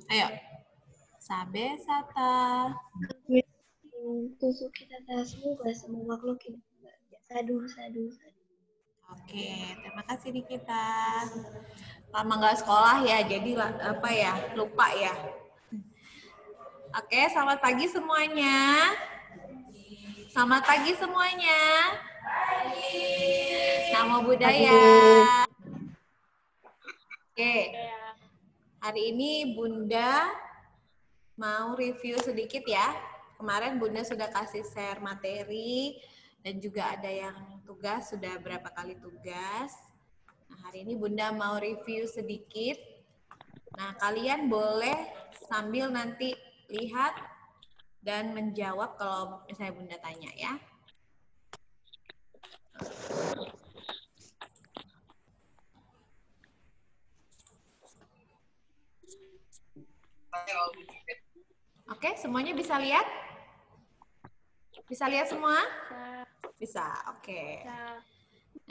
Ayo. Sabe sata. Tusuk kita semoga semua makhluk hidup. Sadu. Oke, terima kasih Nikita. Lama nggak sekolah ya, jadi apa ya, lupa ya. Oke, selamat pagi semuanya. Selamat pagi semuanya. Namo Buddhaya. Oke, hari ini Bunda mau review sedikit ya. Kemarin Bunda sudah kasih share materi dan juga ada yang tugas, sudah berapa kali tugas. Nah, hari ini Bunda mau review sedikit. Nah, kalian boleh sambil nanti lihat dan menjawab kalau misalnya Bunda tanya ya. Oke, semuanya bisa lihat? Bisa lihat semua? Bisa, oke.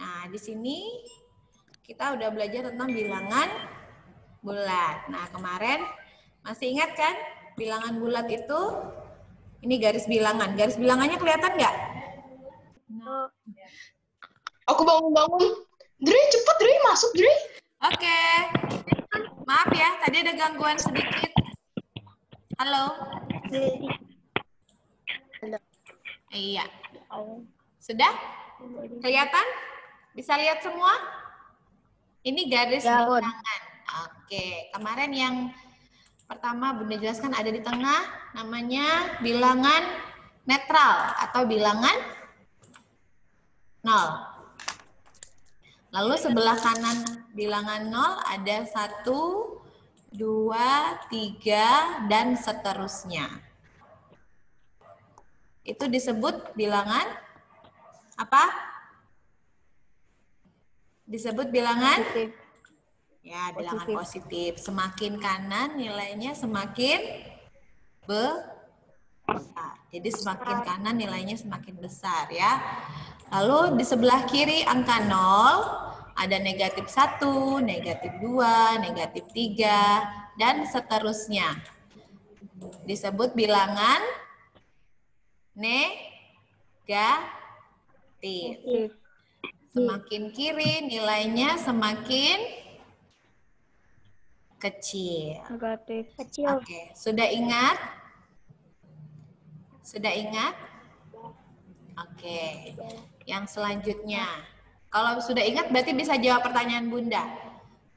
Nah, di sini kita udah belajar tentang bilangan bulat. Nah, kemarin masih ingat kan bilangan bulat itu? Ini garis bilangan. Garis bilangannya kelihatan nggak? Nah. Aku bangun. Dri, cepet Dri, masuk Dri. Oke. Maaf ya, tadi ada gangguan sedikit. Halo. Iya. Sudah? Kelihatan? Bisa lihat semua? Ini garis bilangan. Oke, kemarin yang pertama Bunda jelaskan ada di tengah, namanya bilangan netral atau bilangan 0. Lalu sebelah kanan bilangan 0 ada 1, 2, 3, dan seterusnya. Itu disebut bilangan apa? Disebut bilangan positif. Ya, bilangan positif. Semakin kanan nilainya semakin besar. Jadi semakin kanan nilainya semakin besar ya. Lalu di sebelah kiri angka 0 ada negatif 1, negatif 2, negatif 3, dan seterusnya. Disebut bilangan negatif. Semakin kiri nilainya semakin kecil. Negatif. Oke, sudah ingat? Sudah ingat? Oke, yang selanjutnya. Kalau sudah ingat berarti bisa jawab pertanyaan Bunda.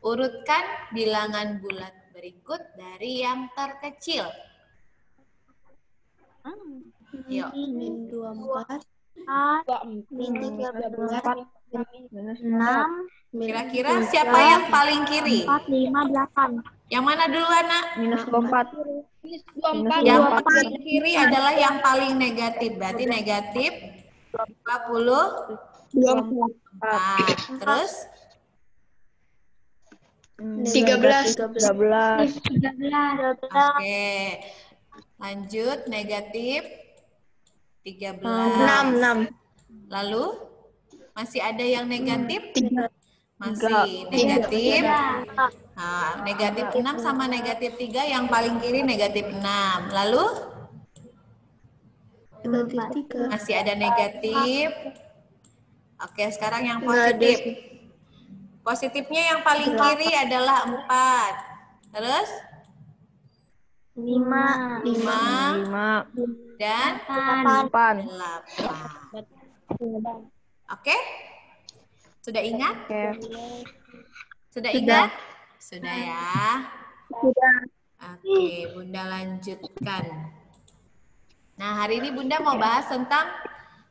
Urutkan bilangan bulat berikut dari yang terkecil. Yuk. Min 24. Min 13. Minus 6. Kira-kira siapa yang paling kiri? 4, 5, 8. Yang mana dulu, anak? Minus 24. Yang paling kiri adalah yang paling negatif. Berarti negatif 24. Terus? 13. Oke. Lanjut, negatif 13. 6. Lalu? Masih ada yang negatif? Masih negatif. Nah, negatif 6 sama negatif 3, yang paling kiri negatif 6. Lalu? Masih ada negatif. Oke, sekarang yang positif. Positifnya yang paling kiri adalah 4. Terus? 5. 5. Dan 8. 8. Oke? Sudah ingat? Sudah Sudah. ingat? Sudah ya. Sudah. Oke, Bunda lanjutkan. Nah, hari ini Bunda mau bahas tentang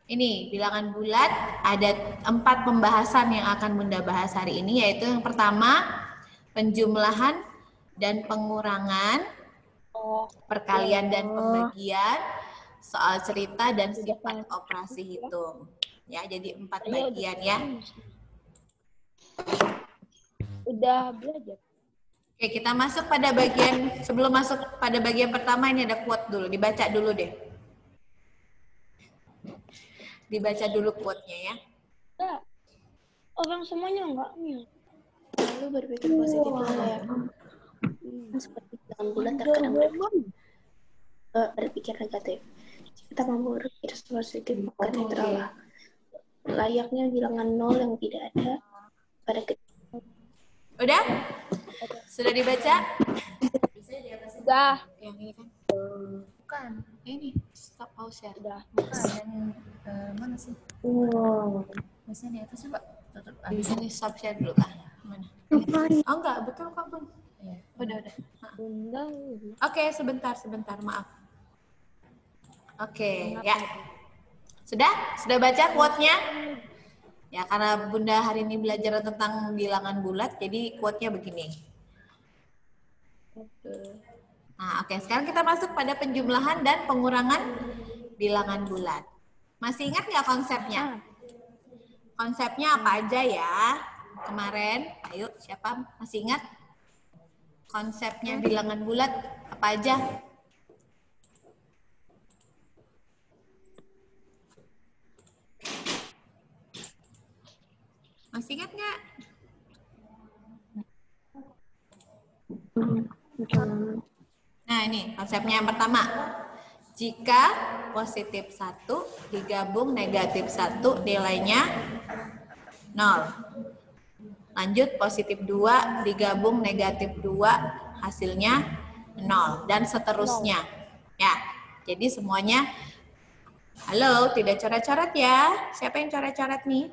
ini, bilangan bulat. Ada 4 pembahasan yang akan Bunda bahas hari ini, yaitu yang pertama, penjumlahan dan pengurangan, perkalian dan pembagian, soal cerita dan sifat operasi hitung. Ya, jadi 4 bagian ya. Udah belajar. Oke, kita masuk pada bagian, sebelum masuk pada bagian pertama ini ada quote dulu, dibaca dulu deh. Dibaca dulu quote-nya ya. Orang semuanya enggak nih. Lalu berpikir positif ya. Seperti bilangan bulat terkadang berpikir negatif. Kita mampu berpikir positif bukan netral. Layaknya bilangan 0 yang tidak ada pada Udah? Sudah dibaca? Udah. Yang ini kan? Bukan. Ini. Stop pause ya. Udah. Bukan. Yang mana sih? Biasanya di atas coba. Tutup. Di sini stop share dulu. Mana? Oh enggak, betul kok Bun. Udah. Bunda. Oke, sebentar. Maaf. Oke, ya. Sudah baca quote-nya? Ya, karena Bunda hari ini belajar tentang bilangan bulat, jadi quote-nya begini. Nah, oke. Sekarang kita masuk pada penjumlahan dan pengurangan bilangan bulat. Masih ingat nggak konsepnya? Konsepnya apa aja ya? Kemarin, ayo siapa masih ingat? Konsepnya bilangan bulat apa aja? Masih ingat nggak? Nah, ini konsepnya yang pertama. Jika positif 1 digabung negatif 1 nilainya 0. Lanjut positif 2 digabung negatif 2 hasilnya 0 dan seterusnya. Ya. Jadi semuanya halo, tidak coret-coret ya. Siapa yang coret-coret nih?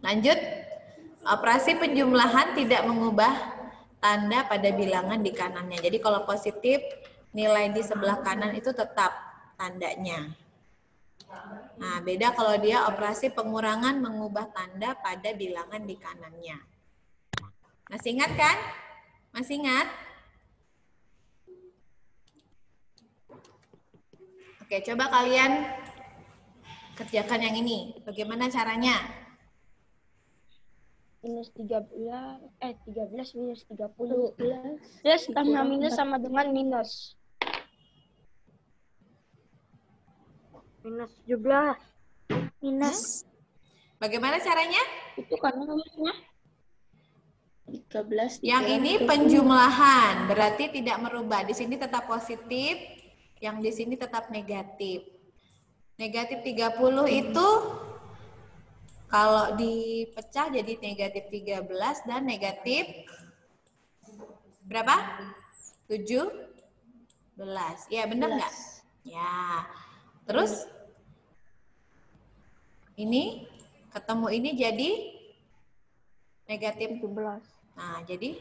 Lanjut. Operasi penjumlahan tidak mengubah tanda pada bilangan di kanannya. Jadi kalau positif, nilai di sebelah kanan itu tetap tandanya. Nah, beda kalau dia operasi pengurangan mengubah tanda pada bilangan di kanannya. Masih ingat kan? Masih ingat? Oke, coba kalian kerjakan yang ini. Bagaimana caranya? Minus 13 minus 30. Plus tambah minus sama dengan minus. minus 17. Minus. Bagaimana caranya? Itu karena nomornya 13. Yang ini penjumlahan, berarti tidak merubah. Di sini tetap positif, yang di sini tetap negatif. Negatif 30 itu kalau dipecah jadi negatif 13 dan negatif berapa? 17. Ya, benar nggak? Ya. Terus ini ketemu ini jadi negatif 17. Nah, jadi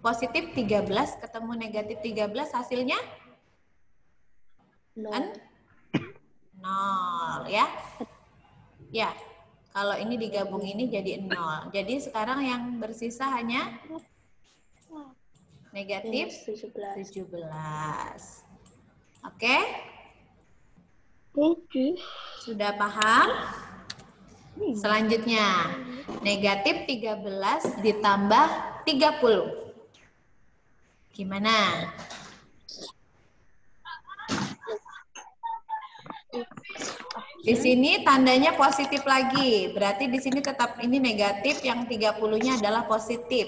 positif 13 ketemu negatif 13 hasilnya 0. 0 ya. Ya. Kalau ini digabung ini jadi 0. Jadi sekarang yang bersisa hanya negatif 17. Oke? Sudah paham? Selanjutnya, negatif 13 ditambah 30. Gimana? Di sini tandanya positif lagi. Berarti di sini tetap ini negatif, yang 30-nya adalah positif.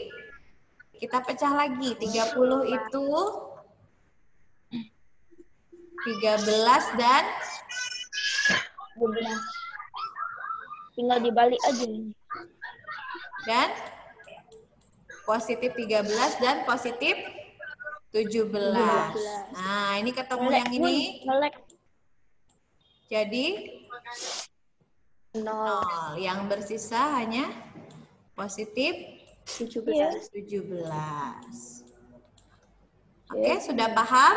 Kita pecah lagi. 30 itu 13 dan 12. Tinggal dibalik aja. dan positif 13 dan positif 17. Nah, ini ketemu yang ini. Melek. Jadi 0. Yang bersisa hanya positif 17. Oke, sudah paham?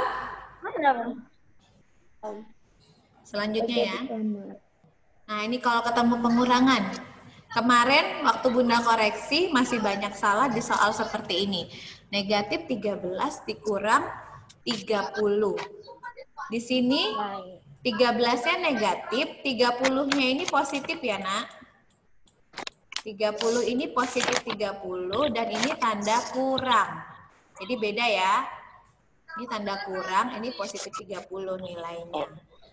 Selanjutnya ya. Nah, ini kalau ketemu pengurangan. Kemarin waktu Bunda koreksi masih banyak salah di soal seperti ini. Negatif 13 dikurang 30. Di sini 13-nya negatif, 30-nya ini positif ya, Nak. 30 ini positif 30 dan ini tanda kurang. Jadi beda ya. Ini tanda kurang, ini positif 30 nilainya.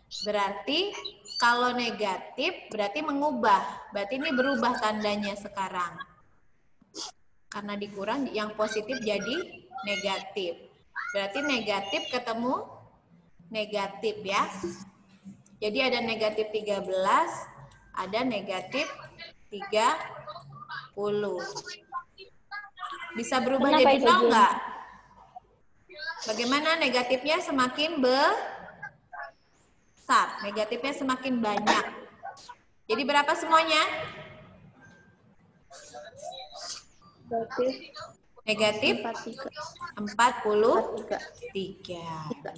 Berarti kalau negatif berarti mengubah. Berarti ini berubah tandanya sekarang. Karena dikurang yang positif jadi negatif. Berarti negatif ketemu negatif ya. Jadi ada negatif 13, ada negatif 30. Bisa berubah Kenapa jadi itu, 0 Jun? nggak? Bagaimana negatifnya semakin besar? Negatifnya semakin banyak. Jadi berapa semuanya? Negatif 43.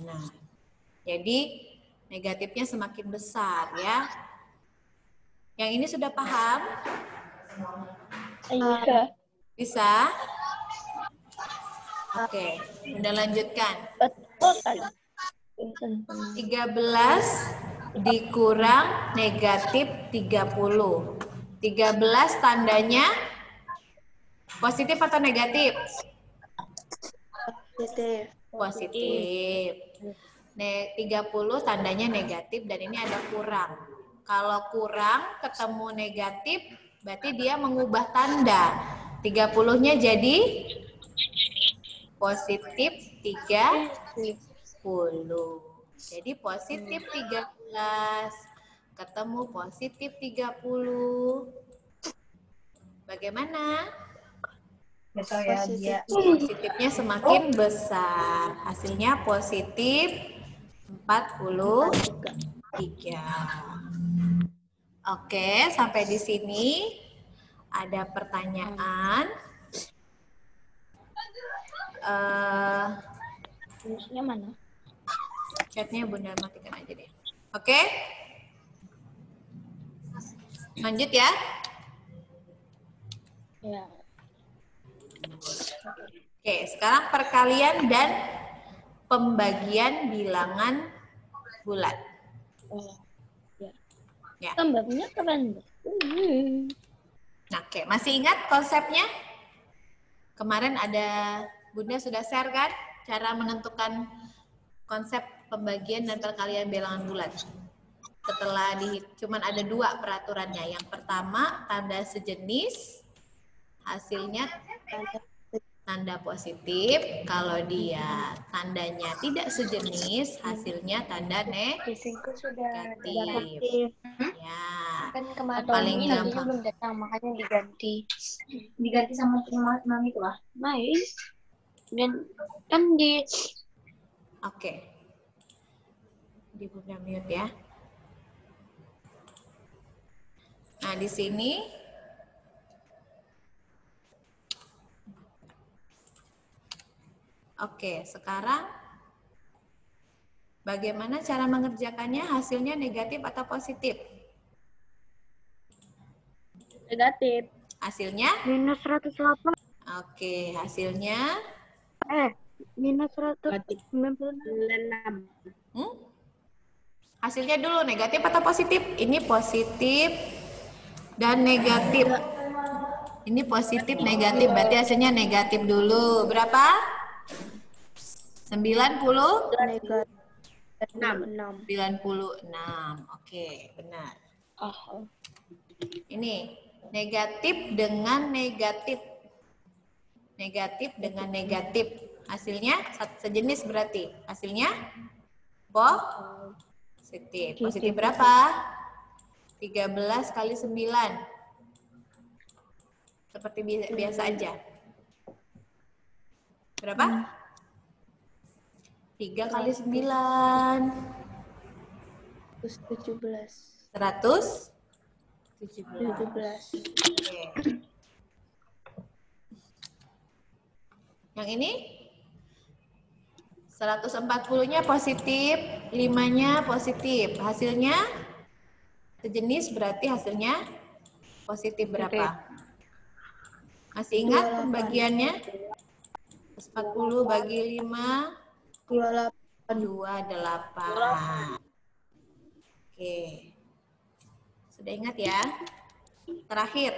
Nah, jadi negatifnya semakin besar ya. Yang ini sudah paham? Iya. Bisa? Oke, Bunda lanjutkan. Betul kan? 13 dikurang negatif 30. 13 tandanya positif atau negatif? Positif. 30 tandanya negatif dan ini ada kurang. Kalau kurang ketemu negatif, berarti dia mengubah tanda. 30-nya jadi positif 30. Jadi positif 13 ketemu positif 30. Bagaimana? Positifnya semakin besar. Hasilnya positif 43. Oke, sampai di sini ada pertanyaan. Rumusnya mana? Chatnya Bunda matikan aja deh. Oke? Lanjut ya. Ya. Oke, sekarang perkalian dan pembagian bilangan bulat. Oh, ya. Ya. Gambarnya keren. Nah, oke, masih ingat konsepnya? Kemarin ada Bunda sudah share kan cara menentukan konsep pembagian dan perkalian bilangan bulat. Setelah cuman ada 2 peraturannya. Yang pertama tanda sejenis, hasilnya tanda positif. Kalau dia tandanya tidak sejenis, hasilnya tanda negatif. Ya, Kan kemarin paling gampang. belum datang, makanya diganti. Diganti sama teman itu lah. Baik. Dan kan di Oke. Di Bunda mute ya. Nah, di sini oke, sekarang bagaimana cara mengerjakannya? Hasilnya negatif atau positif? negatif. Hasilnya? Minus 108. Oke, hasilnya? Minus 196. Hasilnya dulu negatif atau positif? Ini positif dan negatif. Ini positif, negatif. Berarti hasilnya negatif dulu. Berapa? 90? 96. Oke, benar. Oh. Ini negatif dengan negatif. Negatif dengan negatif. Hasilnya sejenis berarti. Hasilnya positif. Positif berapa? 13 kali 9. Seperti biasa aja. Berapa? 3 kali 9. 117. 117. Oke. Yang ini 140-nya positif, 5-nya positif. Hasilnya sejenis berarti hasilnya positif berapa? Masih ingat pembagiannya? 40 bagi 5 28. Oke. Sudah ingat ya? Terakhir.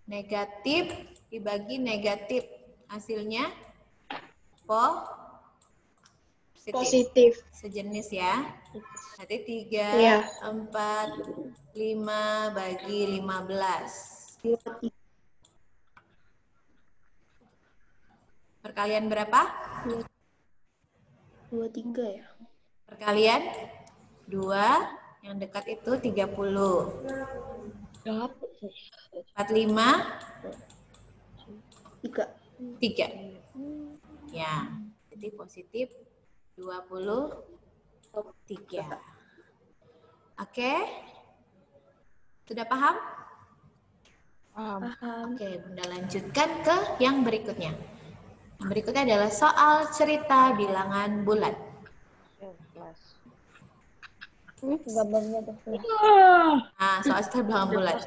Negatif dibagi negatif. Hasilnya Positif. Sejenis ya. Berarti 3, Iya. 4, 5 bagi 15. Perkalian berapa? 23 ya. Perkalian 2, yang dekat itu 30. 45, 3. Ya, jadi positif 23. Oke? Sudah paham? Oke, Bunda lanjutkan ke yang berikutnya. Yang berikutnya adalah soal cerita bilangan bulat. Gambarnya ada Nah, soal cerita bilangan bulat.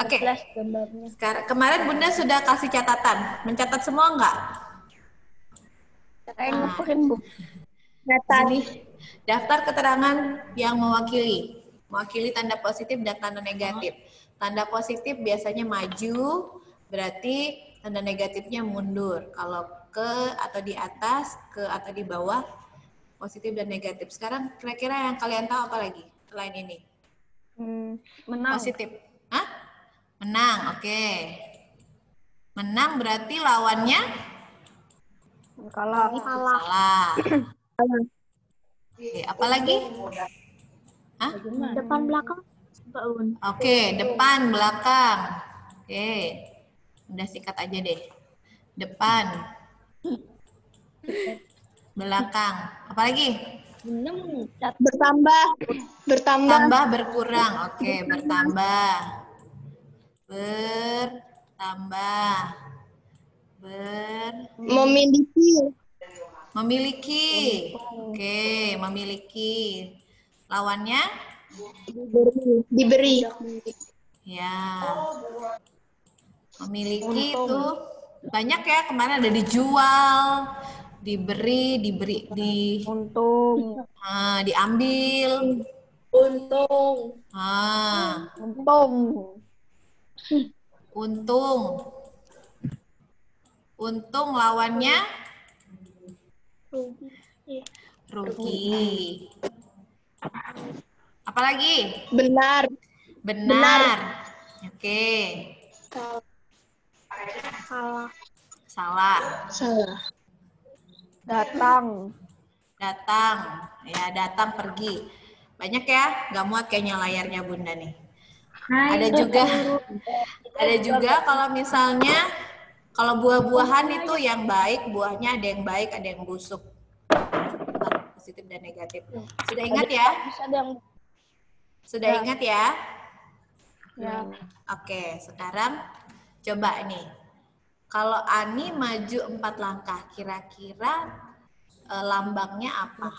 Oke, gambarnya. sekarang kemarin Bunda sudah kasih catatan. Mencatat semua enggak? Saya Nah. ngeprint, Bu. Sini, daftar keterangan yang mewakili tanda positif dan tanda negatif. Tanda positif biasanya maju, berarti tanda negatifnya mundur. Kalau ke atau di atas, ke atau di bawah, positif dan negatif. Sekarang kira-kira yang kalian tahu apa lagi selain ini? Menang. Positif. Hah? Menang, oke. Menang berarti lawannya Kalah. salah. Oke, apa lagi? Hah? Depan belakang. Oke, depan, belakang. Oke, udah sikat aja deh. Depan, belakang. Apa lagi? Bertambah. Tambah, berkurang. Oke, bertambah. Bertambah. Memiliki. Oke, memiliki. Lawannya? Diberi. Ya. Memiliki itu banyak ya, kemarin ada dijual, diberi, Untung. diambil. Untung. Untung lawannya Rugi. rugi. Apalagi? Benar. Oke. Salah. Salah. Datang. Ya, datang pergi. Banyak ya, nggak muat kayaknya layarnya Bunda nih. Ada juga kalau misalnya kalau buah-buahan itu yang baik, buahnya ada yang baik, ada yang busuk. Positif dan negatif. Sudah ingat ya? Sudah ingat ya? Ya. Oke, sekarang coba nih. Kalau Ani maju 4 langkah, kira-kira lambangnya apa?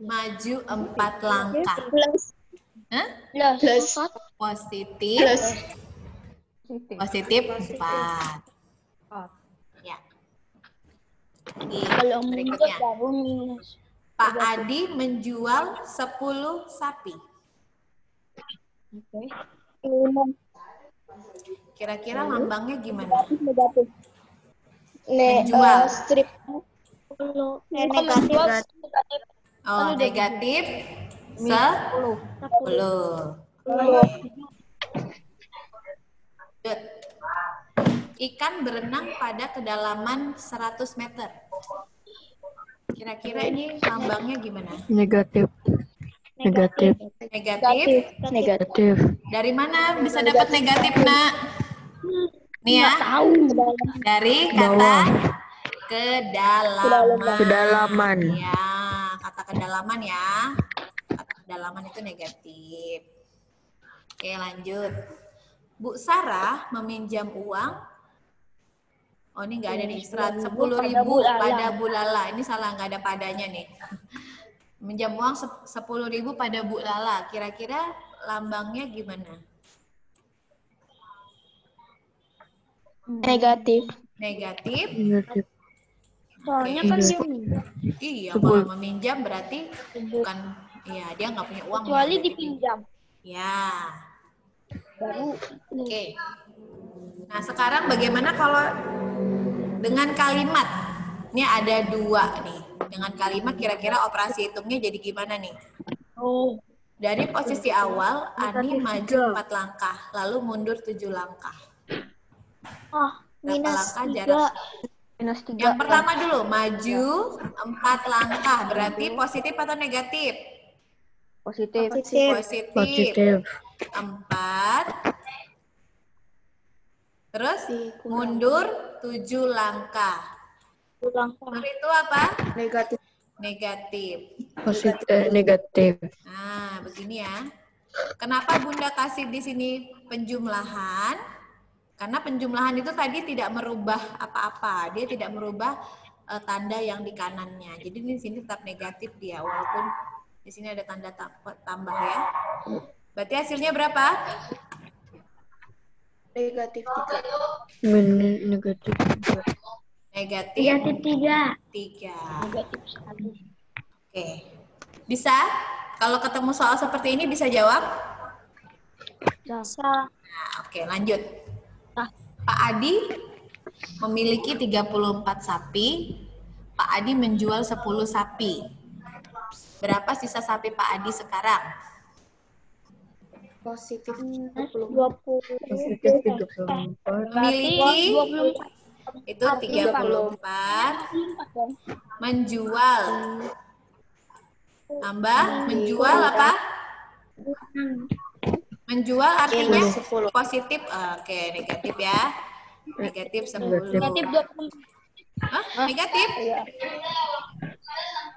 Maju 4 langkah. Hah? Plus. Positif. Positif 4. Ya. Kalau Berikutnya. baru minus. Pak Adi menjual 10 sapi. Oke. Kira-kira lambangnya gimana? Menjual. Strip. Negatif. Oh, negatif 10. Ikan berenang pada kedalaman 100 meter. Kira-kira ini lambangnya gimana? Negatif. Negatif. Dari mana bisa dapat negatif, Nak? Nih ya. Dari kata kedalaman. Ya, kata kedalaman ya. Kata kedalaman itu negatif. Oke, lanjut. Bu Sarah meminjam uang. Oh, ini nggak ada nih. 10.000 pada Bu Lala. Ini salah, nggak ada padanya nih. Meminjam uang 10.000 pada Bu Lala. Kira-kira lambangnya gimana? Negatif. Soalnya kan dia minum. Iya, kalau meminjam berarti bukan, iya dia nggak punya uang. Kecuali ya, dipinjam. Ya. Baru. Oke. Nah, sekarang bagaimana kalau dengan kalimat? Ini ada 2 nih. Dengan kalimat kira-kira operasi hitungnya jadi gimana nih? Dari posisi awal, Ani maju 4 langkah, lalu mundur 7 langkah. Berapa minus langkah 3. jarak? Minus 3. Yang pertama dulu, maju 4 langkah. Berarti positif atau negatif? Positif. Positif. 4. Terus mundur 7 langkah. Mundur itu apa? Negatif. Negatif. Negatif. Nah, begini ya. Kenapa Bunda kasih di sini penjumlahan? Karena penjumlahan itu tadi tidak merubah apa-apa. Dia tidak merubah tanda yang di kanannya. Jadi di sini tetap negatif dia, walaupun di sini ada tanda tambah ya. Berarti hasilnya berapa? Negatif 3. Negatif. Negatif 3. 3. Negatif 1. Oke. Bisa? Kalau ketemu soal seperti ini bisa jawab? Bisa. Nah, oke, lanjut. Nah. Pak Adi memiliki 34 sapi. Pak Adi menjual 10 sapi. Berapa sisa sapi Pak Adi sekarang? Positif 20. 20. Positif 34. Memiliki 24. itu 34. Menjual. Tambah menjual apa? Menjual artinya Minus 10. positif. Oke, negatif ya. Negatif 10. Negatif 20. Hah? Negatif? Iya.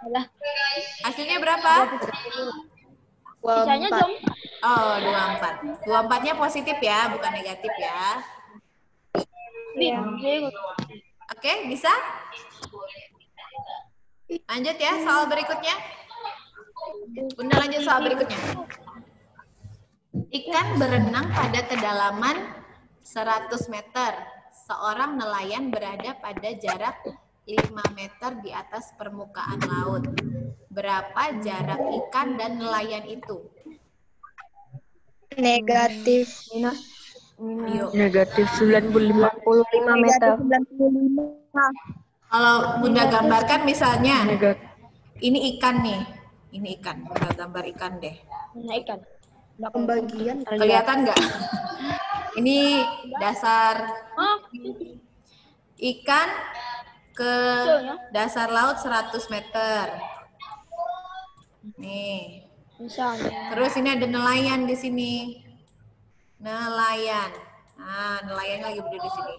Alah, Hasilnya berapa? sisanya 24. dong. Oh, 24. 24-nya positif ya, bukan negatif ya. Iya. Oke, bisa? Lanjut ya, soal berikutnya. Bunda lanjut soal berikutnya. Ikan berenang pada kedalaman 100 meter. Seorang nelayan berada pada jarak 5 meter di atas permukaan laut. Berapa jarak ikan dan nelayan itu? Negatif. Yuk. Negatif 95. 45 meter. Kalau Bunda gambarkan misalnya, Negatif. ini ikan nih. Ini ikan. Bunda gambar ikan deh. Nah, ikan. Pembagian. Kelihatan nggak? Ini dasar Oh, ikan ke ya. dasar laut 100 meter. Nih. Misalnya. Terus ini ada nelayan di sini. Nelayan. Nah, nelayan lagi berdiri di sini.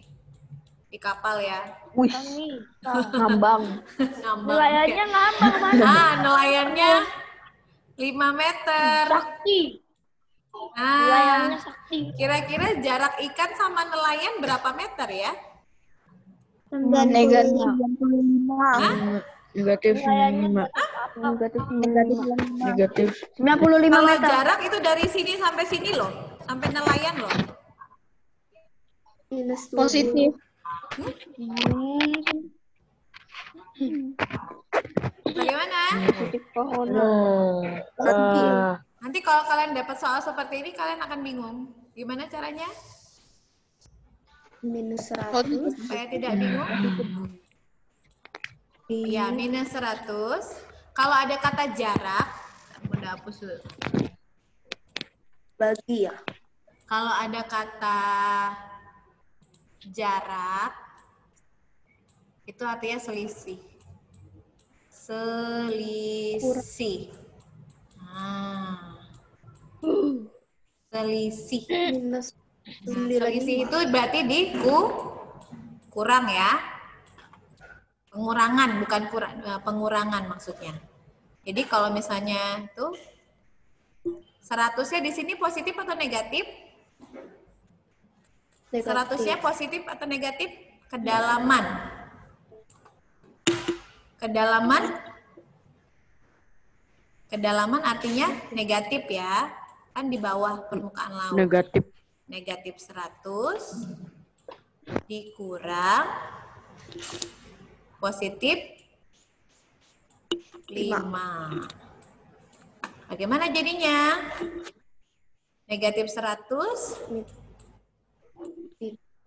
Di kapal ya. Kami. Ngambang. Ngambang. Nelayannya ngambang, Mas. Ah, nelayannya 5 meter. Sakti. Nah, Nelayannya sakti. kira-kira jarak ikan sama nelayan berapa meter ya? Negatif. Negatif 95. Negatif 95 Kalau meter. jarak itu dari sini sampai sini loh, sampai nelayan loh. Minus 20. Positif. Bagaimana? Oh. Nanti kalau kalian dapat soal seperti ini, kalian akan bingung. Gimana caranya? Minus 100. Supaya tidak bingung. Iya, minus 100. Kalau ada kata jarak, udah hapus dulu. Bagi ya. Kalau ada kata jarak, itu artinya selisih. Selisih. Nah. Selisih. Minus Nah, selisih itu berarti kurang ya. Pengurangan, bukan kurang, pengurangan maksudnya. Jadi kalau misalnya tuh 100-nya di sini positif atau negatif? 100-nya positif atau negatif? Kedalaman. Kedalaman artinya negatif ya. Kan di bawah permukaan laut. Negatif. Negatif 100 dikurang positif 5. Bagaimana jadinya? Negatif 100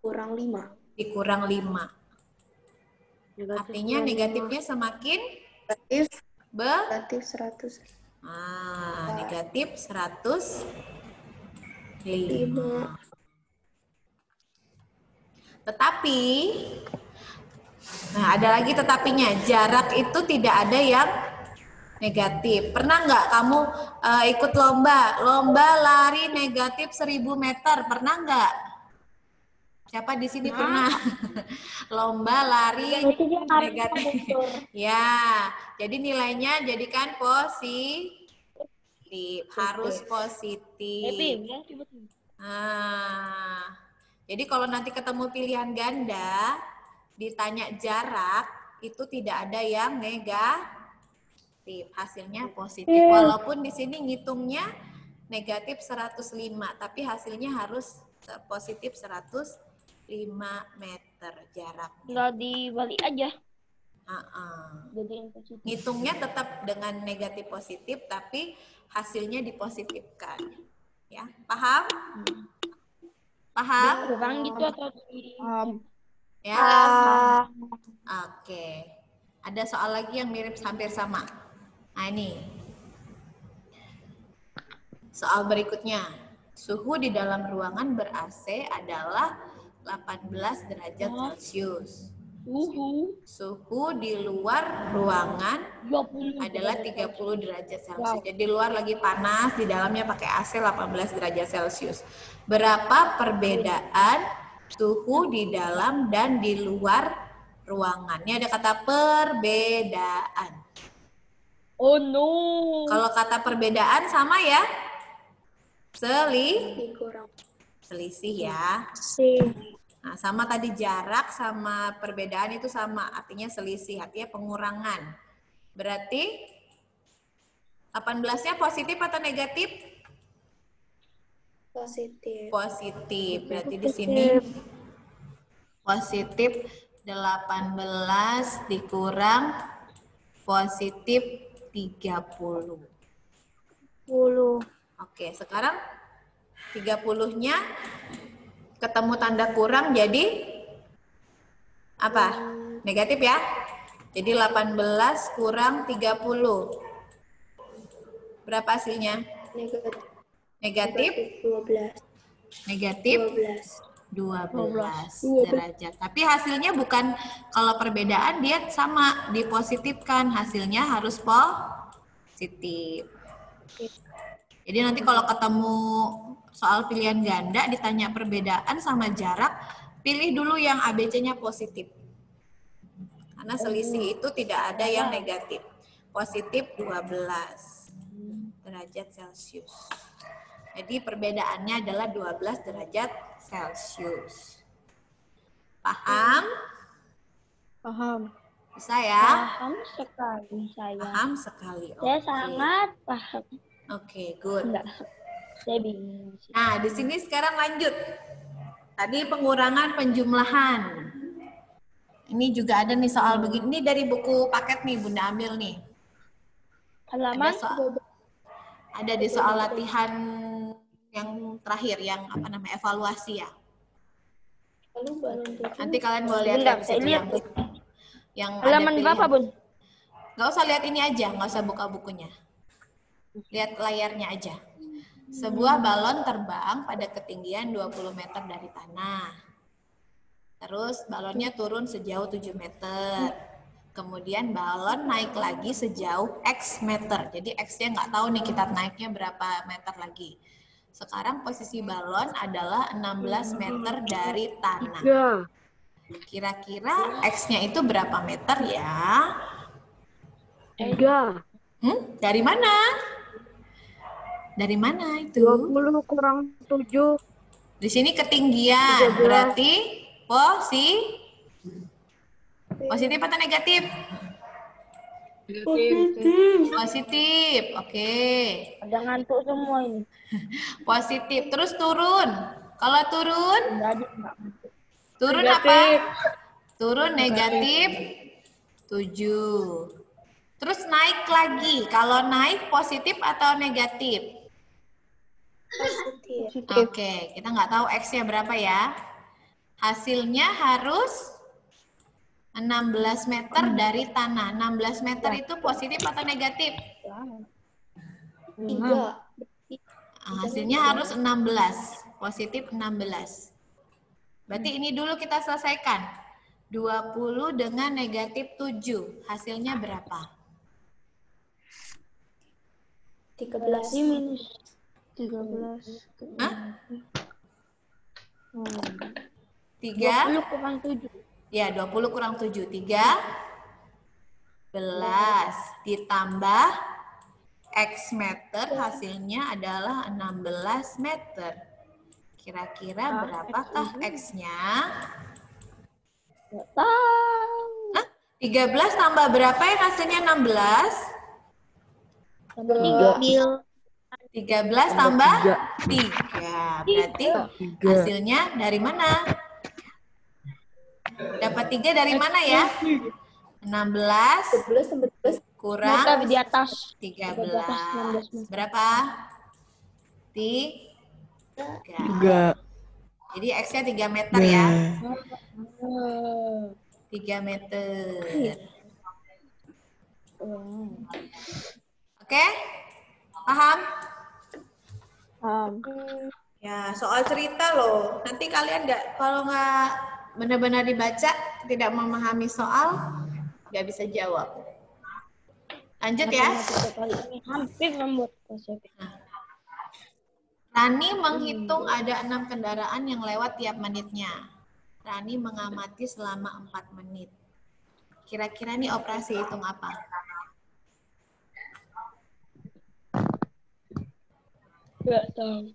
kurang 5. dikurang 5. Artinya negatifnya semakin Negatif 100. negatif 105. Tetapi, nah ada lagi tetapinya, jarak itu tidak ada yang negatif. Pernah nggak kamu ikut lomba lari negatif 1000 meter? Pernah nggak? Siapa di sini pernah? Lomba lari Berarti dia harus negatif. mundur. Ya, jadi nilainya jadikan positif. Harus positif. Nah, jadi kalau nanti ketemu pilihan ganda, ditanya jarak, itu tidak ada yang negatif. Hasilnya positif. Walaupun di sini ngitungnya negatif 105, tapi hasilnya harus positif 105 meter jaraknya. Nggak dibalik aja. Jadi ngitungnya tetap dengan negatif positif, tapi hasilnya dipositifkan. Ya, paham? Paham? Kurang gitu atau Ya. Oke. Ada soal lagi yang mirip hampir sama. Nah, ini. Soal berikutnya. Suhu di dalam ruangan ber-AC adalah 18 derajat Celcius. Suhu di luar ruangan 20 adalah 30 derajat Celcius. Jadi luar lagi panas, di dalamnya pakai AC 18 derajat Celcius. Berapa perbedaan suhu di dalam dan di luar ruangan? Ini ada kata perbedaan. Oh no. Kalau kata perbedaan sama ya? Kurang. Selisih ya. Nah, sama tadi jarak sama perbedaan itu sama, artinya selisih, artinya pengurangan. Berarti 18-nya positif atau negatif? Positif. Positif. Berarti di sini positif 18 dikurang positif 30. 10. Oke, sekarang 30-nya ketemu tanda kurang jadi apa? Negatif ya? Jadi 18 kurang 30. Berapa hasilnya? Negatif? 12. Negatif 12 derajat. Tapi hasilnya bukan, kalau perbedaan dia sama, dipositifkan. Hasilnya harus positif. Jadi nanti kalau ketemu soal pilihan ganda, ditanya perbedaan sama jarak, pilih dulu yang ABC-nya positif. Karena selisih itu tidak ada yang negatif. Positif 12 derajat Celcius. Jadi perbedaannya adalah 12 derajat Celcius. Paham? Paham. Bisa ya? Paham sekali saya. Paham sekali. Saya Oke. sangat paham. Oke, good. Enggak. Saya bingung. Nah, di sini sekarang lanjut. Tadi pengurangan penjumlahan. Ini juga ada nih soal begini. Ini dari buku paket nih, Bunda ambil nih. Halaman Ada di soal latihan yang terakhir, yang apa namanya, evaluasi ya. Lalu balon tujuh. Nanti kalian boleh lihat Bentar, di saya situ lihat. yang halaman ada berapa, pilihan. Bun? Nggak usah lihat ini aja, nggak usah buka bukunya. Lihat layarnya aja. Sebuah balon terbang pada ketinggian 20 meter dari tanah. Terus balonnya turun sejauh 7 meter. Kemudian balon naik lagi sejauh X meter. Jadi X-nya nggak tahu nih kita naiknya berapa meter lagi. Sekarang posisi balon adalah 16 meter dari tanah. Ya. Kira-kira X-nya itu berapa meter ya? 3. Dari mana? Dari mana itu? 20 kurang 7. Di sini ketinggian, 13. berarti positif atau negatif? Positif, oke. Ada ngantuk semua ini. Positif, terus turun. Kalau turun, Enggak ada, enggak ngantuk. turun apa? Turun negatif 7. Terus naik lagi. Kalau naik positif atau negatif? Positif. Oke, kita nggak tahu X-nya berapa ya. Hasilnya harus 16 meter dari tanah. 16 meter itu positif atau negatif? 3. Hasilnya harus 16. Positif 16. Berarti ini dulu kita selesaikan. 20 dengan negatif 7. Hasilnya berapa? 13. Ini minus 13. Hah? 3? 20 kurang 7. Ya, 20 kurang 7. 13 ditambah X meter, hasilnya adalah 16 meter. Kira-kira berapakah X-nya? Nggak tahu. 13 tambah berapa yang hasilnya 16? 13 tambah 3. Berarti hasilnya dari mana? Dapat 3 dari mana ya? 16 11 tambah 12. kurang Meter di atas. 13. Berapa? 3. 3. Jadi X-nya 3 meter ya. 3 meter. Oke? Paham? Ya, soal cerita loh. Nanti kalian kalau nggak benar-benar dibaca, tidak memahami soal, nggak bisa jawab. Lanjut ya. Kali ini hampir membuat konsep. Rani menghitung ada 6 kendaraan yang lewat tiap menitnya. Rani mengamati selama 4 menit. Kira-kira nih operasi hitung apa? Nggak tahu.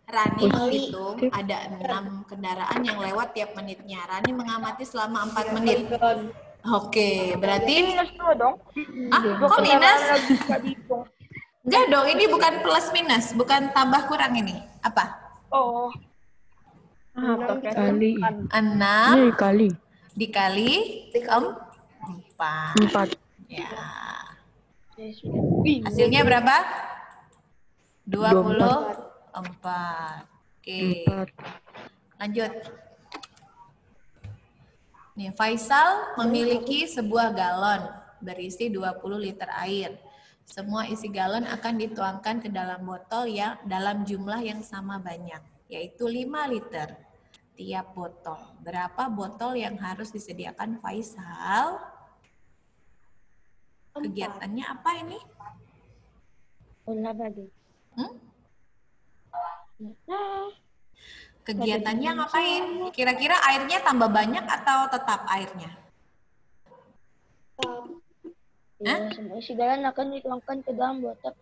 Rani menghitung ada 6 kendaraan yang lewat tiap menitnya. Rani mengamati selama 4 menit. Oke, berarti Minus 2 dong. kok minus? Lagi bisa dihitung. Enggak dong, ini bukan plus minus, bukan tambah kurang ini. Apa? Oh. Kali. 6 Ini kali. dikali 4. 4. Ya. Wih, Hasilnya berapa? 24. Oke. 4. Lanjut. Nih, Faisal memiliki sebuah galon berisi 20 liter air. Semua isi galon akan dituangkan ke dalam botol yang dalam jumlah yang sama banyak, yaitu 5 liter tiap botol. Berapa botol yang harus disediakan Faisal? Kegiatannya apa ini? olahraga. Kegiatannya ngapain? Kira-kira airnya tambah banyak atau tetap airnya? Ya, semua isi galon akan dituangkan ke dalam botol.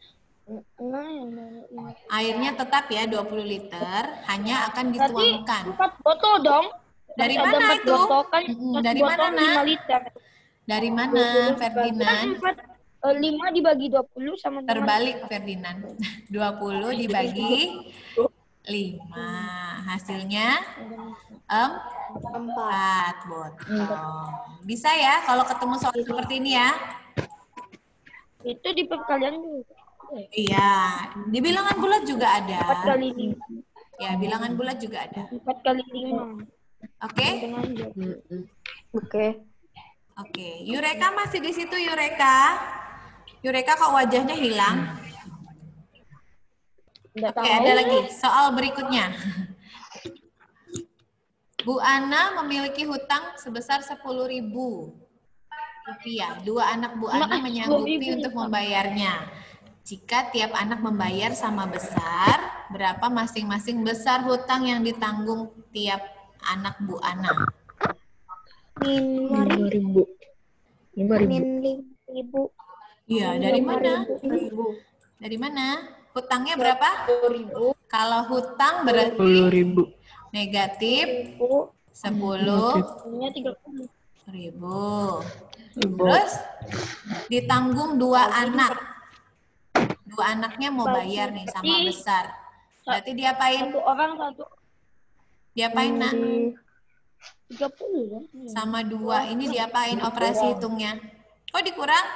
Airnya tetap ya 20 liter, hanya akan Berarti dituangkan. 4 botol dong. Dari Ada mana 4 itu? botol kan? Dari Satu mana, botol Nak? 5 liter. Dari mana, Ferdinand? 5 dibagi 20 sama dengan Terbalik, Ferdinand. 20 dibagi 5. Hasilnya 4 botol. Bisa ya kalau ketemu soal seperti ini ya? itu di perkalian dulu. Iya, di bilangan bulat juga 4 ada. kali 5. Ya, bilangan bulat juga ada. 4 kali 5. Oke? Oke. Oke. Yureka masih di situ, Yureka? Yureka kok wajahnya hilang? Enggak Oke, tahu. ada lagi. Soal berikutnya. Bu Ana memiliki hutang sebesar 10.000 rupiah. 2 anak Bu Ana menyanggupi untuk membayarnya. Jika tiap anak membayar sama besar, berapa masing-masing besar hutang yang ditanggung tiap anak Bu Ana? 5.000. 5.000. 5.000. Iya, dari mana? Dari mana? Hutangnya berapa? 10.000. Kalau hutang berarti 10.000. negatif 10.000. Ini 30. Terus ditanggung 2 anak. 2 anaknya mau bayar nih sama besar. Berarti diapain? Satu orang satu Diapain, Nak? 30 kan? Sama 2 ini diapain operasi hitungnya? Kok dikurang?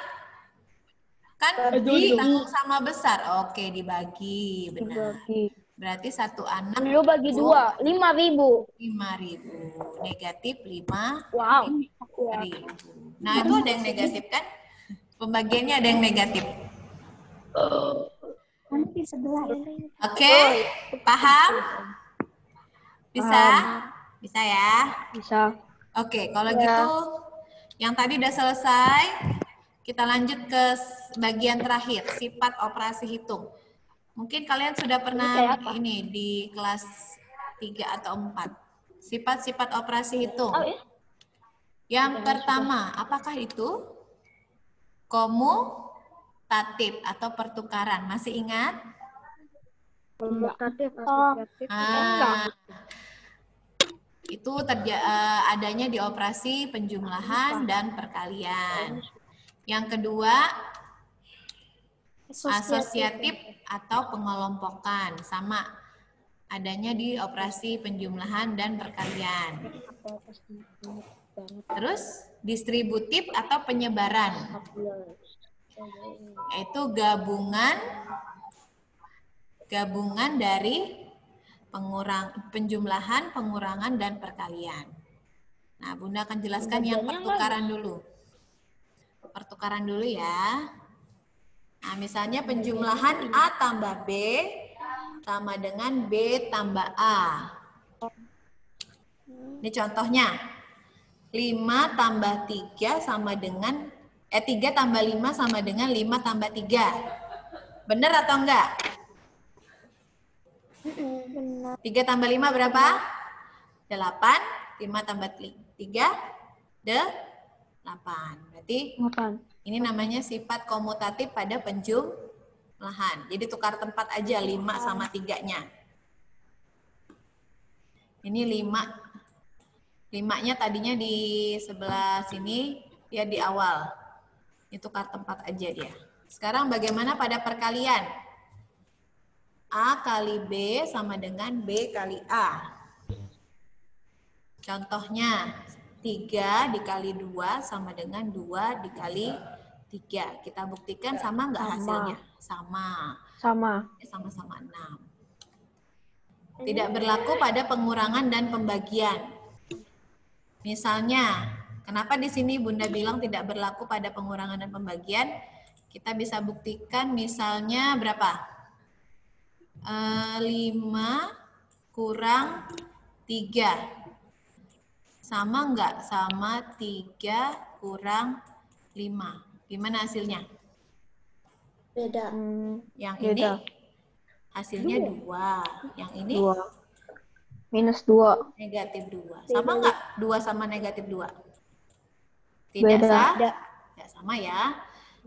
Kan ditanggung sama besar. Oke, dibagi. Benar. Berarti 1 anak Lu bagi 2, 5.000. 5.000. Negatif 5.000. Wow. Nah, itu ada yang negatif kan? Pembagiannya ada yang negatif. Nanti sebelah. Oke, paham? Bisa? Bisa ya? Bisa. Oke, kalau gitu yang tadi udah selesai, kita lanjut ke bagian terakhir, sifat operasi hitung. Mungkin kalian sudah pernah ini di kelas 3 atau 4. Sifat-sifat operasi hitung. Yang pertama, apakah itu? Komutatif atau pertukaran. Masih ingat? Komutatif, asosiatif. Itu adanya di operasi penjumlahan dan perkalian. Yang kedua, asosiatif atau pengelompokan, sama adanya di operasi penjumlahan dan perkalian. Terus distributif atau penyebaran, yaitu gabungan dari penjumlahan, pengurangan, dan perkalian. Nah, Bunda akan jelaskan yang pertukaran dulu. Pertukaran dulu ya. Nah, misalnya penjumlahan A tambah B sama dengan B tambah A. Ini contohnya. 5 tambah 3 sama dengan 3 tambah 5 sama dengan 5 tambah 3. Benar atau enggak? 3 tambah 5 berapa? 8. 5 tambah 3 8. Berarti 8. ini namanya sifat komutatif pada penjumlahan. Jadi tukar tempat aja 5 sama 3-nya. Ini 5-nya tadinya di sebelah sini, dia di awal. Ini tukar tempat aja dia. Sekarang bagaimana pada perkalian? A kali B sama dengan B kali A. Contohnya, 3 dikali 2 sama dengan 2 dikali 3. Kita buktikan sama nggak hasilnya? Sama. Sama-sama 6. Tidak berlaku pada pengurangan dan pembagian. Misalnya, kenapa di sini Bunda bilang tidak berlaku pada pengurangan dan pembagian? Kita bisa buktikan misalnya berapa? 5 kurang 3. Sama enggak? Sama 3 kurang 5. Gimana hasilnya? Beda. Yang Beda. ini hasilnya 2. Yang ini 2. Minus 2. negatif 2. Sama enggak 2 sama negatif 2? Tidak Beda. Tidak sama ya.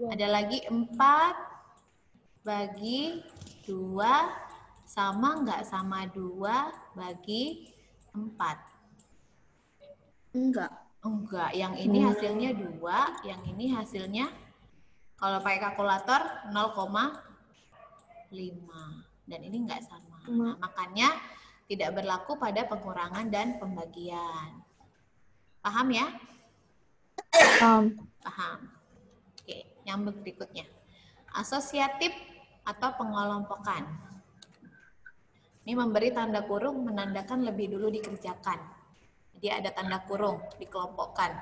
Ada lagi 4 bagi 2 sama enggak sama 2 bagi 4? Enggak. Enggak, yang ini hasilnya 2, yang ini hasilnya kalau pakai kalkulator 0,5. Dan ini enggak sama. Nah, makanya tidak berlaku pada pengurangan dan pembagian. Paham ya? Paham. Oke, yang berikutnya. Asosiatif atau pengelompokan. Ini memberi tanda kurung menandakan lebih dulu dikerjakan. Jadi ada tanda kurung, dikelompokkan.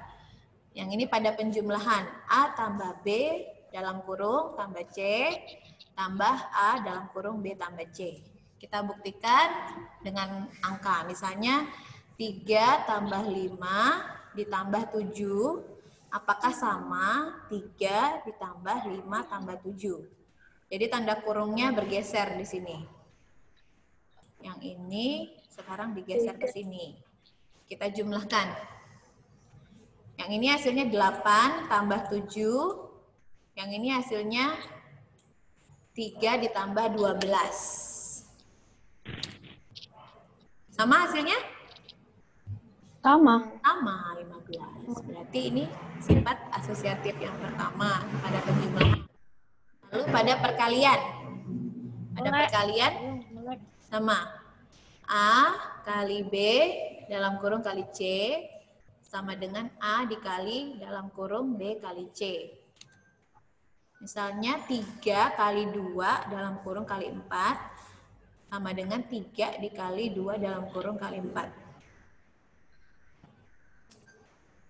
Yang ini pada penjumlahan A tambah B dalam kurung tambah C tambah A dalam kurung B tambah C. Kita buktikan dengan angka. Misalnya 3 tambah 5 ditambah 7. Apakah sama 3 ditambah 5 tambah 7? Jadi tanda kurungnya bergeser di sini. Yang ini sekarang digeser ke sini. Kita jumlahkan. Yang ini hasilnya 8 tambah 7. Yang ini hasilnya 3 ditambah 12. Sama hasilnya? Sama. Sama, 15. Berarti ini sifat asosiatif yang pertama pada penjumlahan. Lalu pada perkalian. Pada perkalian sama. A kali B dalam kurung kali C sama dengan A dikali dalam kurung B kali C. Misalnya 3 kali 2 dalam kurung kali 4 sama dengan 3 dikali 2 dalam kurung kali 4.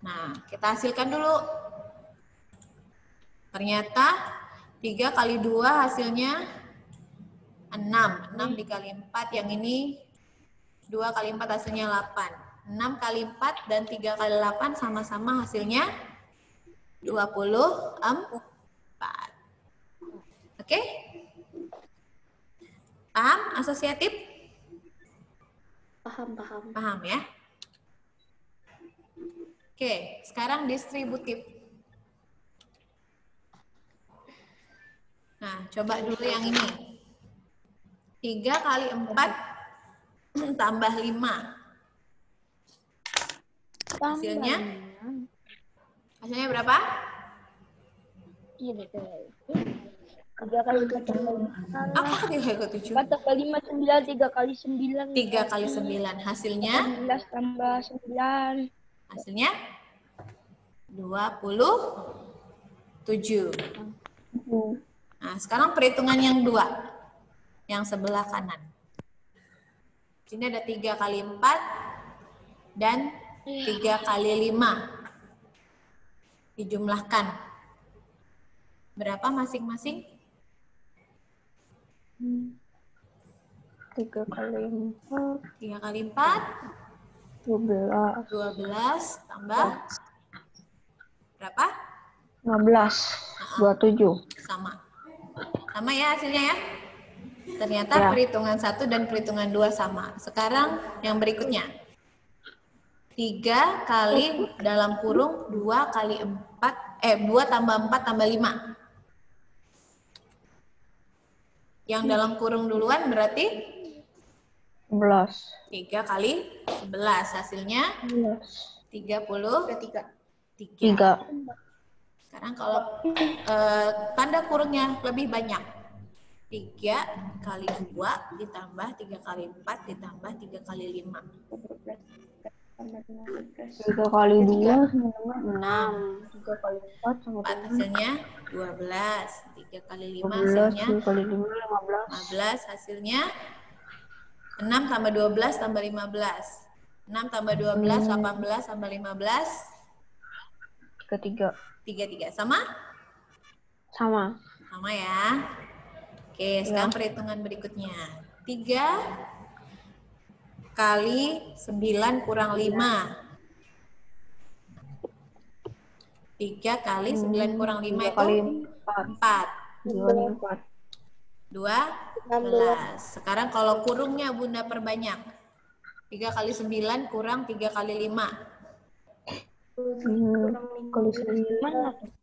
Nah, kita hasilkan dulu. Ternyata 3 kali 2 hasilnya 6. 6 dikali 4, yang ini 2 kali 4 hasilnya 8. 6 kali 4 dan 3 kali 8 sama-sama hasilnya 24. Oke? Paham asosiatif? Paham. Paham ya? Oke, sekarang distributif. Nah, coba dulu yang ini. 3 kali 4 tambah 5. Hasilnya? Hasilnya berapa? Iya betul. 3 kali 4 tambah 5. Apa 3 kali 7? 4 tambah 5 9. 3 kali 9. 3 kali 9. Hasilnya? 11 tambah 9. Hasilnya? 27. Nah, sekarang perhitungan yang 2. Yang sebelah kanan. Sini ada 3 kali 4 dan 3 kali 5. Dijumlahkan. Berapa masing-masing? 3 kali 4, 3 kali 4, 12, 12 tambah berapa? 15, 27. Sama. Sama ya hasilnya ya? Ternyata Ya. perhitungan 1 dan perhitungan 2 sama. Sekarang yang berikutnya. 3 kali dalam kurung 2 kali 4, 2 tambah 4 tambah 5. Yang dalam kurung duluan berarti 11, 3 kali 11. Hasilnya 33. 3. Sekarang kalau tanda kurungnya lebih banyak. 3 kali 2 ditambah 3 kali 4 ditambah 3 kali 5. 3 kali 2 sama 6. 3 kali 4 sama 4 hasilnya 12. 3 kali 5 12, hasilnya 3 kali 5, 15. 15. Hasilnya 6 tambah 12 tambah 15. 6 tambah 12, 18 tambah 15. 33. 33. Sama? Sama. Sama ya. Oke, sekarang perhitungan berikutnya. 3 kali 9 kurang 5. 3 kali 9 kurang 5 3 itu kali 4. 4. 2 kali 4. 12. Sekarang kalau kurungnya Bunda perbanyak. 3 kali 9 kurang 3 kali 5. Kali 9.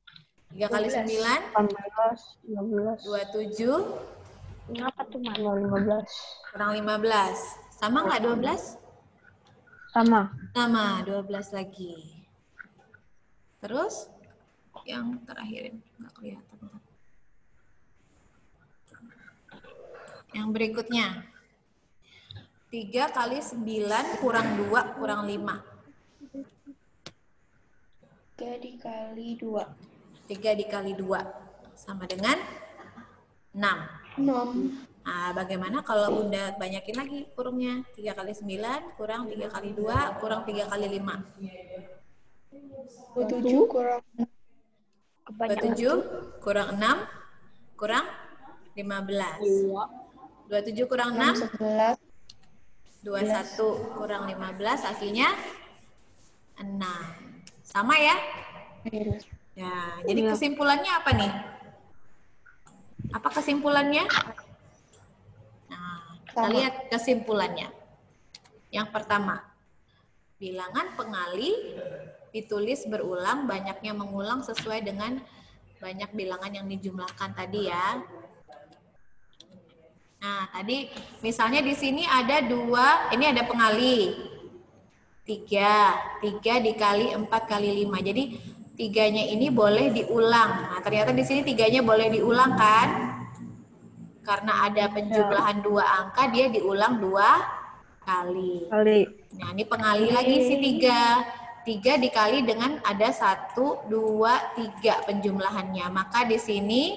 3 kali 9, 18, 15. 27 Kenapa tuh, Mas? 15. kurang 15. Sama nggak 12? Sama. Sama, 12 lagi. Terus yang terakhir ini nggak kelihatan. Yang berikutnya. 3 kali 9 kurang 2 kurang 5. 3 dikali 2. 3 dikali 2 sama dengan 6. 6. Nah, bagaimana kalau Bunda banyakin lagi kurungnya? 3 kali 9 kurang 3 kali 2 kurang 3 kali 5. 27 kurang 27 kurang 6 kurang 15. 27 kurang 6, 11. 21 kurang 15, hasilnya 6. Sama ya? Ya, jadi kesimpulannya apa nih? Apa kesimpulannya? Nah, kita lihat kesimpulannya. Yang pertama, bilangan pengali ditulis berulang, banyaknya mengulang sesuai dengan banyak bilangan yang dijumlahkan tadi ya. Nah, tadi misalnya di sini ada 2, ini ada pengali. 3 dikali 4 kali 5. Jadi 3-nya ini boleh diulang. Nah, ternyata di sini 3-nya boleh diulang kan? Karena ada penjumlahan 2 angka, dia diulang 2 kali. Nah, ini pengali lagi si 3. 3 dikali dengan ada 1, 2, 3 penjumlahannya. Maka di sini,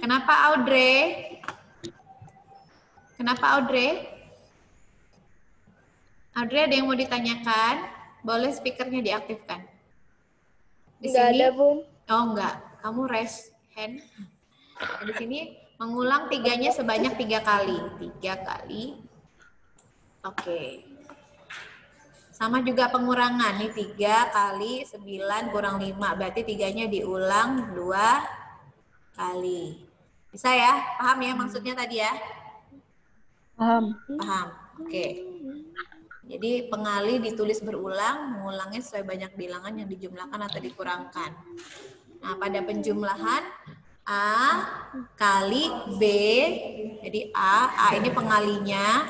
kenapa Audrey? Kenapa Audrey? Audrey, ada yang mau ditanyakan? Boleh speakernya diaktifkan. Di Nggak sini, ada, Bun. oh enggak, kamu raise hand. Di sini mengulang 3-nya sebanyak 3 kali. 3 kali Oke. Sama juga pengurangan. Nih 3 kali 9 kurang 5. Berarti 3-nya diulang 2 kali. Bisa ya? Paham ya maksudnya tadi ya? Paham. Paham. Oke. Jadi pengali ditulis berulang, mengulangnya sesuai banyak bilangan yang dijumlahkan atau dikurangkan. Nah, pada penjumlahan A kali B, jadi A ini pengalinya,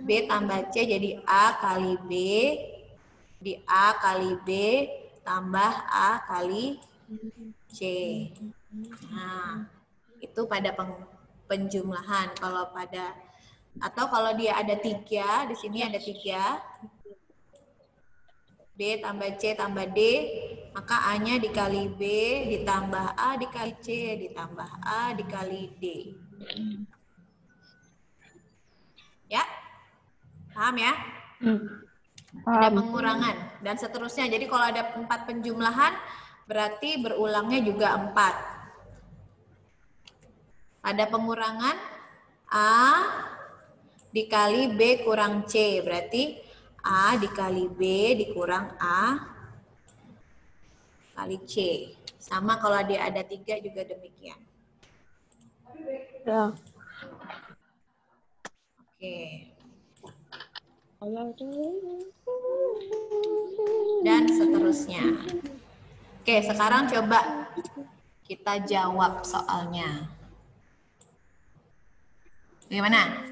B tambah C jadi A kali B, di A kali B tambah A kali C. Nah, itu pada penjumlahan. Kalau pada atau kalau dia ada 3, di sini ada 3, B tambah C tambah D, maka A-nya dikali B ditambah A dikali C ditambah A dikali D. Ya? Paham ya? Ada Paham. pengurangan dan seterusnya. Jadi kalau ada 4 penjumlahan, berarti berulangnya juga 4. Ada pengurangan A dikali B kurang C, berarti A dikali B dikurang A kali C. Sama kalau dia ada 3 juga demikian. Ya. Oke. Dan seterusnya. Oke, sekarang coba kita jawab soalnya. Bagaimana?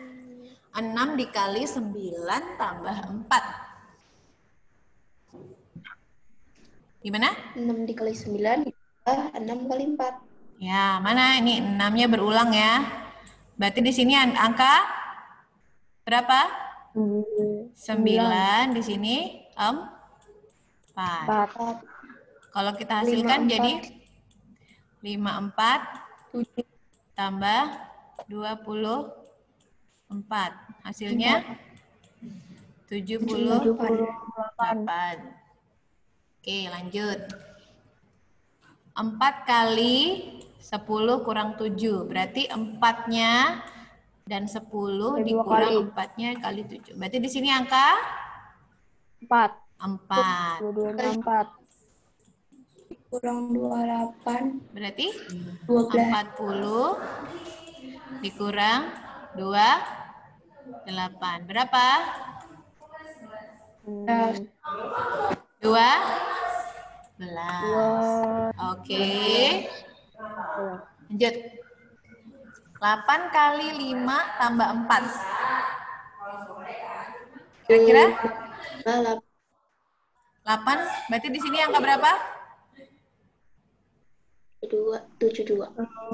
6 dikali 9 tambah 4. Gimana? 6 dikali 9 ditambah 6 kali 4. Ya, mana ini 6-nya berulang ya. Berarti di sini angka berapa? 9, di sini 4. 4. Kalau kita hasilkan 5, jadi 5, 4 7. tambah 24. Hasilnya 78. Oke, lanjut. 4 kali 10 kurang 7. Berarti 4-nya dan 10 dikurang 4-nya kali 7. Berarti di sini angka 4. 4. 4. Kurang 28. Berarti 12. 40 dikurang 28. Berapa? 12. Oke. Lanjut. 8 kali 5 tambah 4. Kira-kira? 8. Berarti di sini angka berapa? 72. Di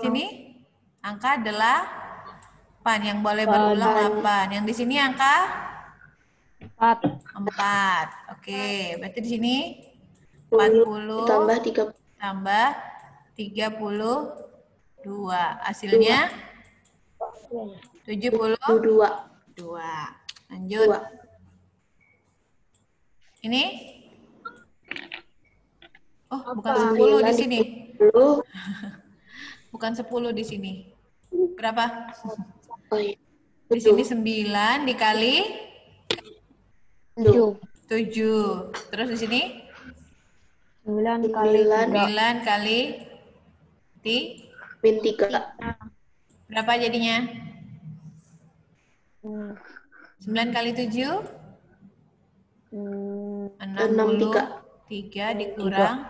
sini angka 8. Yang boleh berulang 8. Yang di sini angka 4. Oke, berarti di sini 40 Ditambah 3. tambah 32. Hasilnya 72. 2. Lanjut. Ini? Oh, bukan 10 di sini. 10. Bukan 10 di sini. Berapa? Oh, iya. Di sini 9 dikali 7. 7. Terus di sini 9 kali 9 kali min 3. berapa jadinya? 9 kali 7? 63 dikurang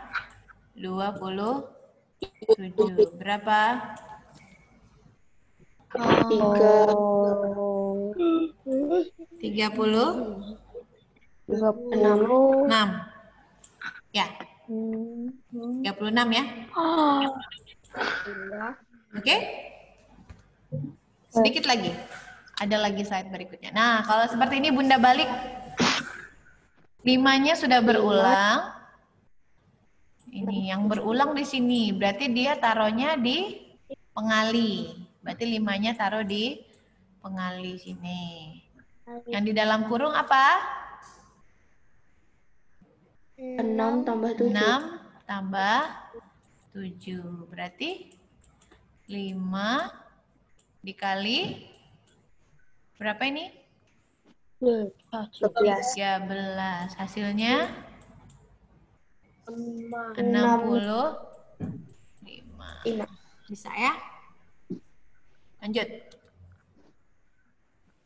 27. Berapa? 36. 36. Ya. 36 ya. Oke? Sedikit lagi. Ada lagi slide berikutnya. Nah, kalau seperti ini Bunda balik. 5-nya sudah berulang. Ini yang berulang di sini. Berarti dia taruhnya di pengali. Berarti 5-nya taruh di pengali sini. Yang di dalam kurung apa? 6 tambah 7. 6 tambah 7. Berarti 5 dikali berapa ini? 12. 13. Hasilnya 65. 65. Bisa ya? Lanjut.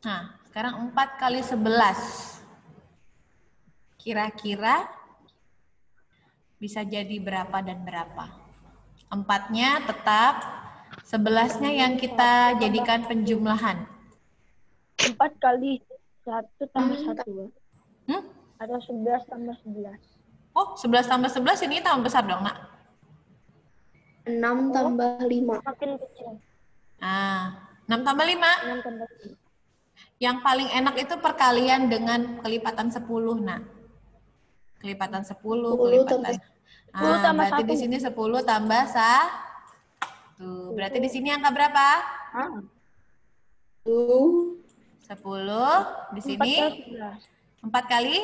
Nah, sekarang 4 kali 11. Kira-kira bisa jadi berapa dan berapa? 4-nya tetap, 11-nya yang kita jadikan penjumlahan. 4 kali 1 tambah 1. Hmm? Ada 11 tambah 11. Oh, 11 tambah 11 ini tambah besar dong, Nak. 6 tambah 5. Makin kecil. Nah, 6 tambah 5. 6 tambah 5. Yang paling enak itu perkalian dengan kelipatan 10, Nak. Kelipatan 10, 10 kelipatan. 10 tambah Berarti di 1. sini 10 tambah 1. Berarti di sini angka berapa? 10. Di 4 sini kali 11. 4 kali?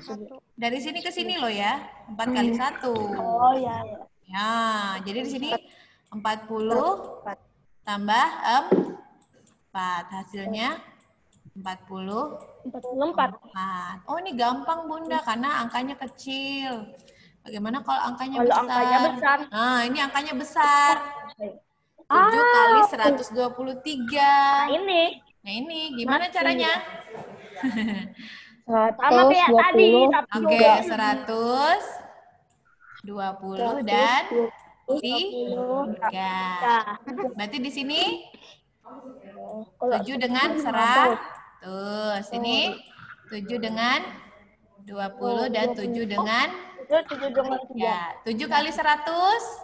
1. Dari sini ke sini loh ya. 4 kali 1. Oh ya. Ya, jadi di sini 40 tambah 4. Hasilnya 44. 44. Oh, ini gampang Bunda karena angkanya kecil. Bagaimana kalau angkanya Kalau besar? angkanya besar. Nah, ini angkanya besar. 7 kali 123. Ini Nah, ini gimana caranya? sama kayak tadi. 120. Oke, 120 dan 3. Berarti di sini 7 dengan 100. Ini 7 dengan 20 dan 7 dengan 7 dengan 3. ya, 7 kali 100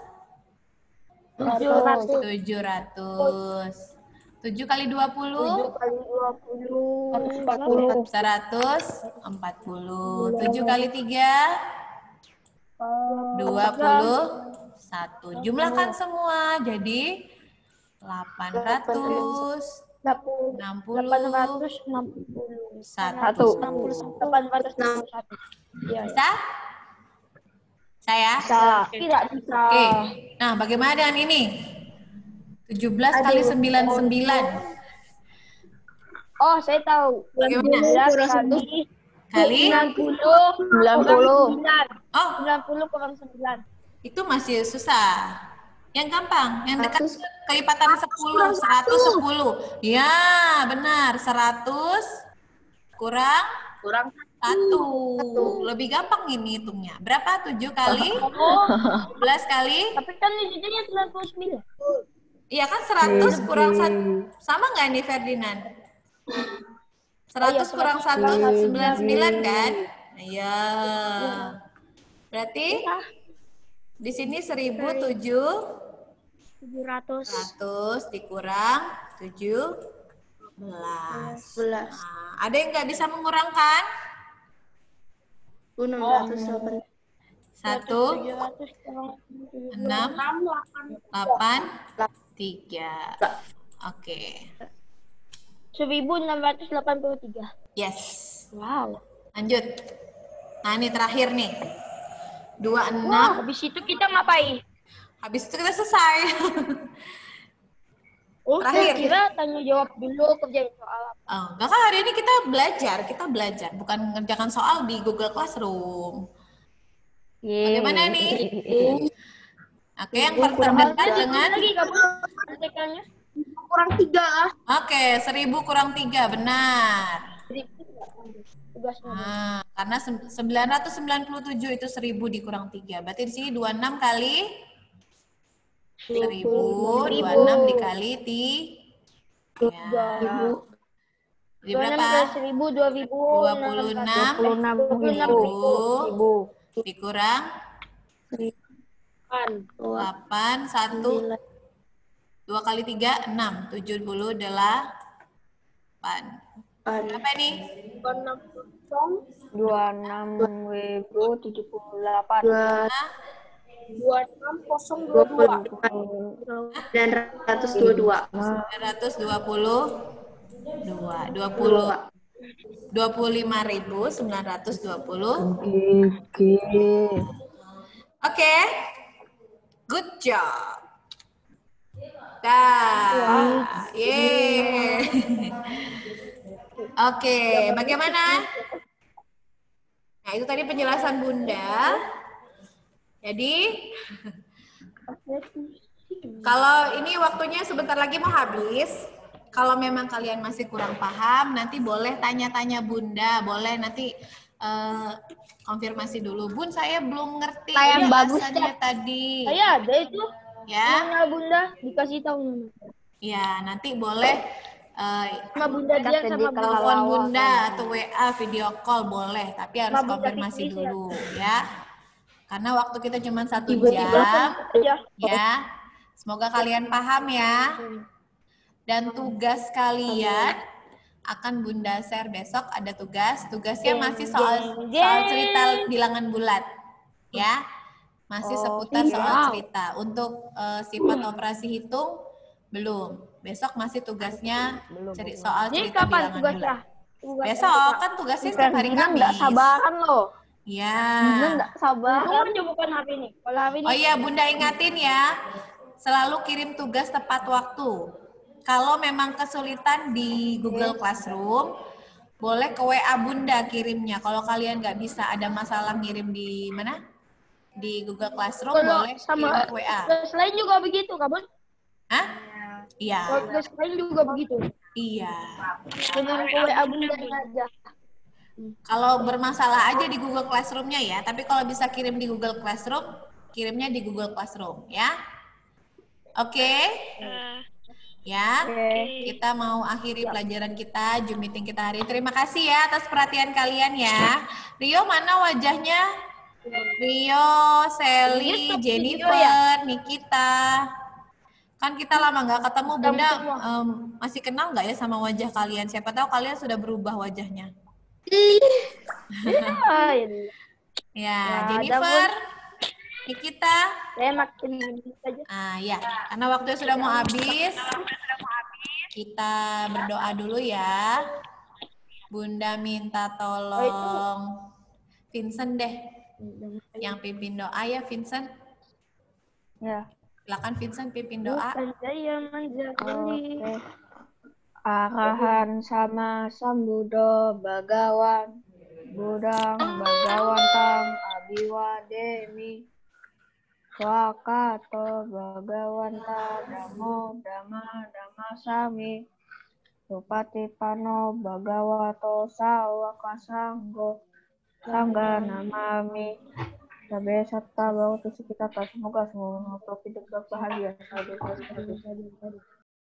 700. 700. 7 kali 20 7 kali 20. 140. 140. 7 kali 3 21. Jumlahkan semua jadi 860. 861. 861. Iya. Bisa? Saya? Tidak bisa. Oke. Nah, bagaimana dengan ini? 17 kali 99. Oh, saya tahu. Bagaimana? 19 Kali? 90. 9. Oh, 90 kurang 9. itu masih susah. Yang gampang, yang dekat kelipatan 10, 110. Ya, benar. 100 kurang 1. Lebih gampang ini hitungnya. Berapa? 7 kali? 11 kali? Tapi kan ini jadinya 99. Iya kan 100 kurang 1. Sama nggak nih Ferdinand? 100 kurang 1, 99 kan? Iya. Berarti di sini 100 dikurang 17. Nah, ada yang nggak bisa mengurangkan? 680. 1, 6, 8, 3. Oke. 1683. Yes. Wow. Lanjut. Nah, ini terakhir nih. 26. Wah, habis itu kita ngapain? Habis itu kita selesai. Oh, Terakhir. saya kira tanya jawab dulu, kerjain soal apa. Oh, enggak kan hari ini kita belajar, bukan mengerjakan soal di Google Classroom. Bagaimana nih? Oke, yang terdekat dengan Lagi kamu kerjakannya? Kurang 3. Oke, 1000 kurang 3, benar. Tugasnya. Nah, karena 997 itu 1000 dikurang 3. Berarti di sini 26 kali 1000, 26 dikali 3. Ya. Jadi berapa? 1000, 2000, 26 dikurang 8, 1, 2 kali 3, 6, 78. Berapa ini? 26.078. 922. 25.920. Oke. Good job. Dah. Yeay. Oke, bagaimana? Nah, itu tadi penjelasan Bunda. Jadi, kalau ini waktunya sebentar lagi mau habis. Kalau memang kalian masih kurang paham, nanti boleh tanya-tanya Bunda. Boleh nanti konfirmasi dulu. Bun, saya belum ngerti Kayak bagus, penjelasannya tadi. Saya ada itu. Ya, Namanya Bunda dikasih tahu. ya nanti boleh Sama Bunda dia sama Bunda. telepon Bunda atau WA video call boleh, tapi harus Sama Bunda konfirmasi Fikri, dulu ya. Karena waktu kita cuma 1 Tiba-tiba jam ya. ya. Semoga kalian paham ya. Dan tugas kalian akan Bunda share besok ada tugas. Tugasnya masih soal cerita bilangan bulat ya. Masih seputar soal cerita. Untuk sifat operasi hitung belum. Besok masih tugasnya soal Jadi cerita kapan bilangan tugasnya? bulat. Besok kan tugasnya setiap hari Kamis. Nggak sabaran loh. Ya. Nggak sabar. Kamu aja bukan HP ini. Kalau HP ini. Oh iya, Bunda ingatin ya. Selalu kirim tugas tepat waktu. Kalau memang kesulitan di Google Classroom, boleh ke WA Bunda kirimnya. Kalau kalian nggak bisa ada masalah ngirim di mana? Di Google Classroom, Kalau boleh sama kirim ke WA. tugas lain juga begitu, Kabun. Hah? Iya. Kalau tugas lain juga begitu. Iya. Dengan ke WA Bunda aja. Kalau bermasalah aja di Google Classroom-nya ya. Tapi kalau bisa kirim di Google Classroom, kirimnya di Google Classroom ya. Oke? Ya, kita mau akhiri pelajaran kita, Zoom meeting kita hari ini. Terima kasih ya atas perhatian kalian ya. Rio mana wajahnya? Rio, Sally, Jennifer, Nikita. Kan kita lama nggak ketemu, Bunda masih kenal nggak ya sama wajah kalian? Siapa tahu kalian sudah berubah wajahnya. Ya, Jennifer, Nikita. Saya makin saja. Ya, karena waktunya sudah mau habis, kita berdoa dulu ya. Bunda minta tolong Vincent deh, yang pimpin doa ya Vincent. Ya. Silakan Vincent pimpin doa. Bukan saya menjadi. Oke. Arahan sama Sambudo Bagawan Budang Bagawan Tang Abiwa Demi Wakato Bagawan Ta Damo Dama Dama Sami Supati Pano Bagawato Sawaka Sanggo Sangga Namami Sabe Satta Bautu Sekitar. Semoga semua hidup berbahagia.